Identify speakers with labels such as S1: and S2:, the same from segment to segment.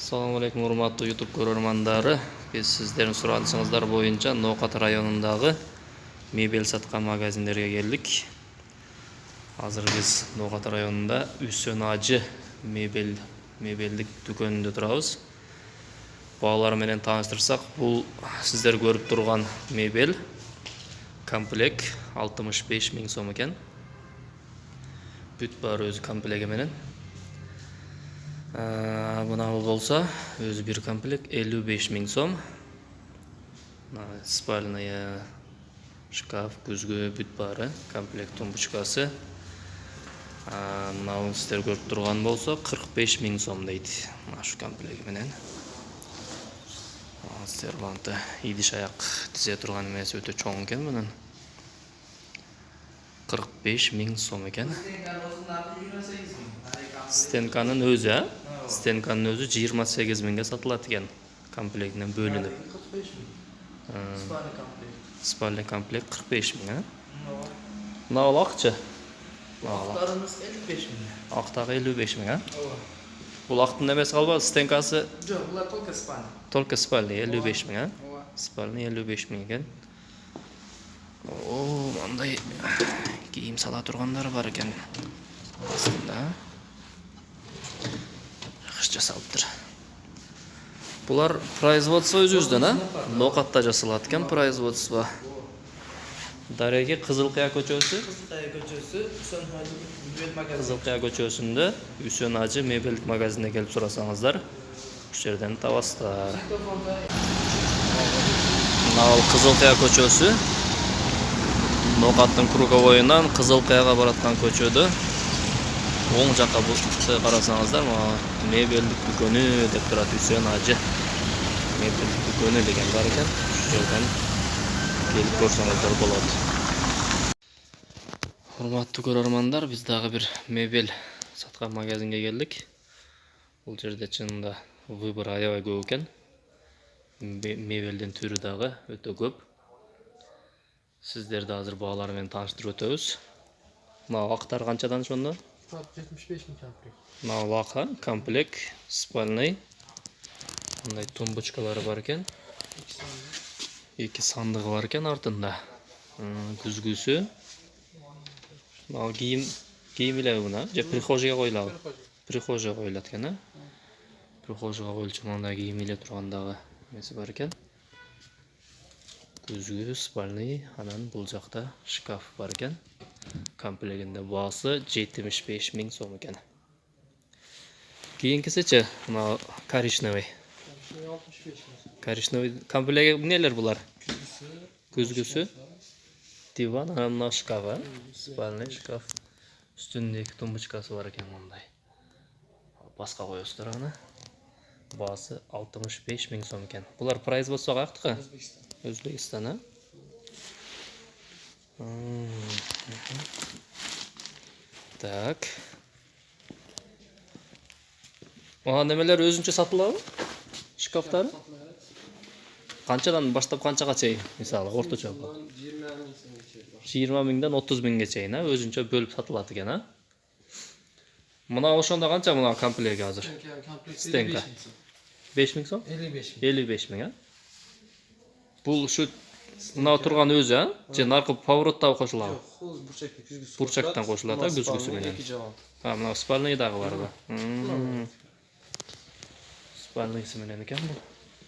S1: Assalamu alaikum урматтуу YouTube көрөрмандары. Biz sizlerin suratыңыздар боюнча Ноқат районундағы мебель саткан магазиндерге келдик. Азыр biz Ноқат районунда Үсөн Ажы мебелдик дүкөнүндө турабыз. Баалар менен тааныштырсак, бул сиздер көрүп турган мебель комплект 65 миң сом экен. Бүт бар өзү комплеги менен. Мынау болса, өзі бір комплект 55 миң сом. Спальная шкаф, күзгі бүт бары, комплект тумбочкасы. Мынау сіздер көріп тұрған болса, 45 миң сом дейді. Нашу комплегі менен. Серванты идиш аяқ тізе тұрған емес өте чоң екен мұнын. 45 миң сом екен. Стенканын өзі, Стенканын өзі 28 миңге сатылады екен, комплектінен бөлініп. Спальный комплект 45 миң, Мынау ақчы?
S2: Ақтарымыз 55 миң.
S1: Ақтағы 55 миң, Бұл ақтың немесі қалбады, стенкасы?
S2: Жоқ, бұлар только спальный.
S1: Только спальный 55 миң, Спальный 55 миң екен. Мандай киім сала тұрғандары бар екен. Астында жақсы жасалыптыр. Бұлар производство өзүздөн, Ноқатта жасалат екен производство. Дареги Кызылкыя көчөсү. Кызылкыя көчөсүндө Үсөн Ажы мебелдик магазинине келип сурасаңыздар, ушул жерден табасыздар. Мына Кызылкыя көчөсү. Ноқаттын круговойунан Кызылкыяга бараткан көчөдө оң жакка карасаңыздар, мебелдик дүкөнү деп турат, Үсөн Ажы мебелдик дүкөнү деген бар экен. Ушул жерден келип көрсөңүздөр болот. Урматтуу көрөрмандар, биз дагы бир мебель саткан магазинге келдик. Бул жерде чынында выбор аябай көп экен. Мебелдин түрү дагы өтө көп. Сиздерди азыр баалар менен тааныштырып өтөбүз. Мына актар канчадан ошондо?
S2: 75 миң комплект.
S1: Мына лака комплект спальный. Мындай тумбочкалары бар экен. Эки сандыгы бар экен артында. Күзгүсү. Мына кийим эле буна, же прихожийге коюлабы? Прихожийге коюлат экен, Прихожийге коюлчу мындай кийим эле тургандагы эмеси бар экен. Күзгү спальный, анан бул жакта шкаф бар экен. Комплегинде баасы 75 миң сом экен. Кийинкисичи, мына коричневый. Коричневый комплеги эмнелер булар? Күзгүсү, диван, анан мына шкаф, спальный шкаф. Үстүндө эки тумбочкасы бар экен мындай. Башка коесуздар аны. Баасы 65 миң сом экен. Булар производствого каяктыкы? Өзбекстан, Так. Немелер өзүнчө сатылабы? Шкафтары? Канчадан баштап канчага чейин? Мисалы, орточо. 20 миңден 30 миңге чейин, өзүнчө бөлүп сатылат экен, Мына ошондо канча мына комплеги азыр? Стенка. 5 миң сом? 55 миң, Бул ушу мына турган өзү, же наркы повороттабы кошулабы? Бурчактан кошулат, күзгүсү менен. Мына спальный дагы барбы? Спальныйсы менен экен бул.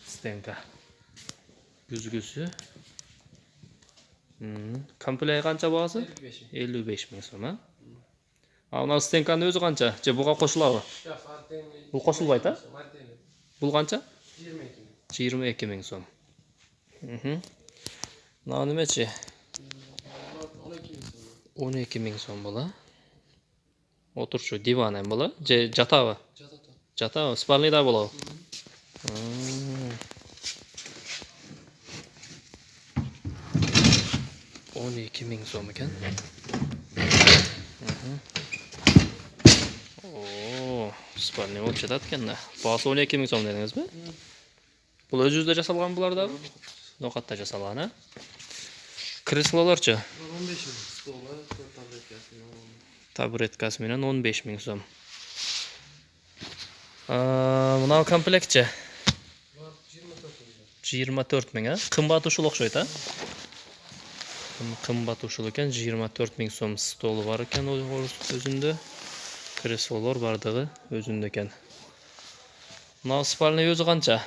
S1: Стенка. Күзгүсү. Комплеги канча баасы? 55 миң сом, Мына стенканын өзү канча? Же буга кошулабы? Бул кошулбайт, Бул канча? 22 миң сом. Мына немечи? 12 миң сом бул, Отурчу диван эми бул, же жатабы? Жатабы, спальный да болобу? 12 миң сом экен. Спальный болуп жатат экен да. Баасы 12 миң сом дедиңизби? Бул өзүбүздө жасалган булар дагы? Ноқатта жасалган, Креслолорчу?
S2: 15 миң. Столы, табуреткасы.
S1: Табуреткасы менен 15 миң сом. Mınау комплектче
S2: Bunlar 24 milyon.
S1: 24 ming, ha? Qimmat ушул окшойт, ha? Qimmat ушул ekan, 24 ming so'm stolu бар ekan өзүндө. Креслолор бардыгы өзүндө экен. Мынау спальный өзү канча?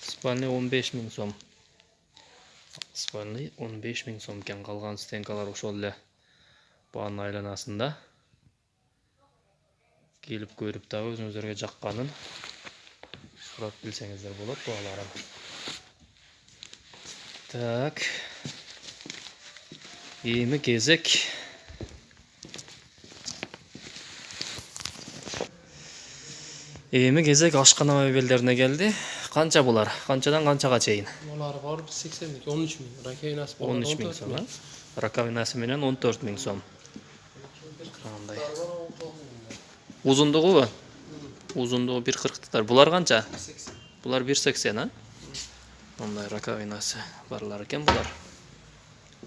S1: Спальный 15 ming so'm. Спальный 15 ming so'm eкен. Калган стенкалар ошол эле баанын айланасында. Келип көрүп дагы өзүңүздөргө жакканын сурап билсеңиздер болот бааларын. Так. Эми кезек. Эми кезек ашкана мебелдерине келди. Канча булар? Канчадан канчага чейин?
S2: Bunlar var 80 milyon. 13 milyon. Rakeynası
S1: 13 ming so'm, ha? Rakovinасы менен 14 ming so'm. Кандай? Узундугу? Узундугу 1.40-тар. Булар канча?
S2: 80.
S1: Булар 1.80, ha? Мындай раковинасы барлар экен булар.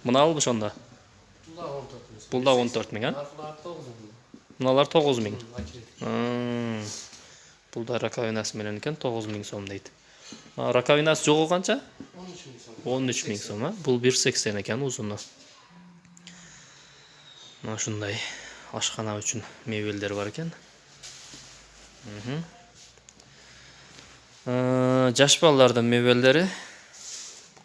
S1: Мынабы ошондо?
S2: Bunlar 14 milyon.
S1: Бул да 14 ming, ha?
S2: Bunlar 9 milyon.
S1: Мыналар 9 ming.
S2: Rakeyn.
S1: Бул да раковинасы менен экен 9 ming so'm дейт. Раковинасы жогу канча?
S2: 13 milyon.
S1: 13 ming so'm, ha? Бул 1.80 экен узуну. Мына ушундай ашкана үчүн мебелдер бар экен. Жаш балдардын мебелдери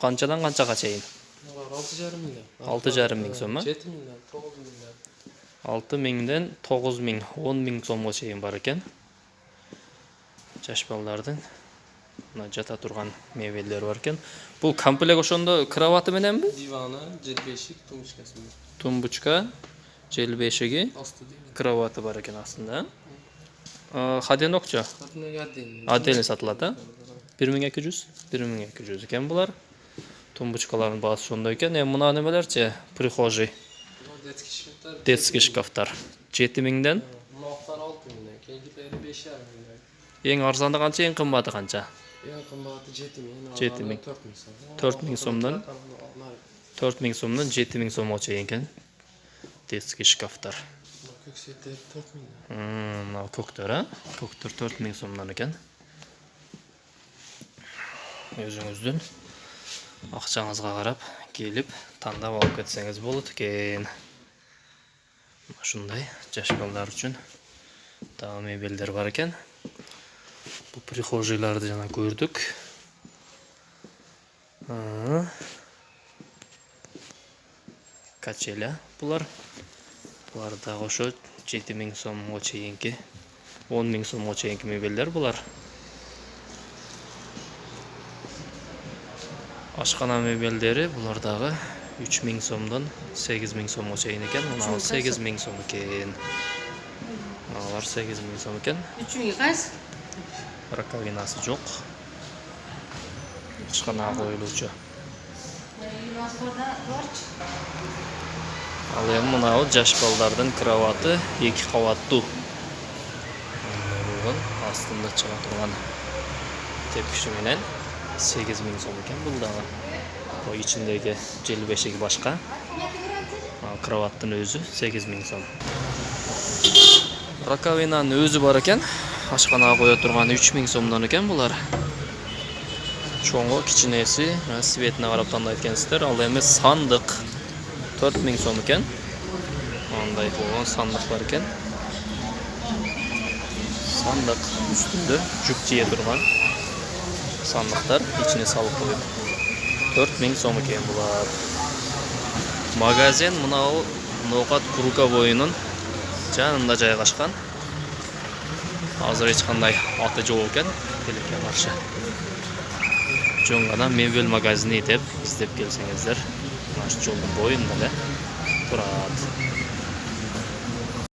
S1: канчадан канчага чейин?
S2: Bunlar 6,5 milyon.
S1: 6,5 ming so'm, ha?
S2: 7 milyon. 9 milyon.
S1: 6 mingден 9 ming, 10 ming so'mго чейин бар экен. Жаш балдардын мына жата турган мебелдер бар экен. Бул комплект ошондо кроваты мененби?
S2: Divanı, cilbeşik, tumuşkası.
S1: Тумбучка, жел бешиги,
S2: Astı değil mi?
S1: кроваты бар экен астында. Хаденокчо
S2: Kadına geldiğinde.
S1: отдельно сатылат, а? 1200, 1200 экен булар. Тумбучкалардын баасы ошондой экен. Эми мына немелерчи? Прихожий,
S2: Bunlar detski şifretler.
S1: детский шкафтар 7 mingден.
S2: Noktalar 6 milyon. Kendileri 5'er milyon.
S1: Эң арзаны канча, эң кымбаты канча?
S2: En kımbatı 7 milyon.
S1: 7 milyon.
S2: 4 milyon.
S1: 4 ming so'mdan 4 ming so'mдан 7 ming so'mго чейин экен. Детский шкафтар.
S2: Köksetleri 4 milyon.
S1: Мына көктөр, а? Көктөр 4 ming so'mдан экен. Өзүңүздүн акчаңызга карап келип тандап алып кетсеңиз болот экен. Ушундай жаш балдар үчүн дагы мебелдер бар экен. Бул прихожийларды жана көрдүк. Качеля булар. Булар дагы ошо 7 ming so'mго чейинки, 10 ming so'mго чейинки мебелдер булар. Ашкана мебелдери булар дагы 3 ming so'mдан 8 ming so'mго чейин экен. Мына 8 ming so'm экен. Алар 8 ming so'm экен.
S3: 3 ming qaysi?
S1: Раковинасы жок. Ашкана коюлуучу. Ал эми мынау жаш балдардын кроваты 2 кабаттуу. Болгон астында чыга турган тепкичи менен 8 ming so'm экен бул дагы. Бул ичиндеги жел бешиги башка. Кроваттын өзү 8 ming so'm. Раковинанын өзү бар экен. Ашканага кое турган 3 ming so'mдан экен булар. Чоңго, кичинеси, светине карап тандайт экенсиздер. Ал эми сандык 4 ming so'm экен. Мындай болгон сандык бар экен. Сандык үстүндө жүк жие турган сандыктар, ичине салып коюп 4 ming so'm экен булар. Магазин мынау Ноокат круговойунун жанында жайгашкан. Азыр эч кандай аты жок экен, келипке каршы. Жөн гана мебель магазини деп издеп келсеңиздер, мына жолдун боюнда эле турат.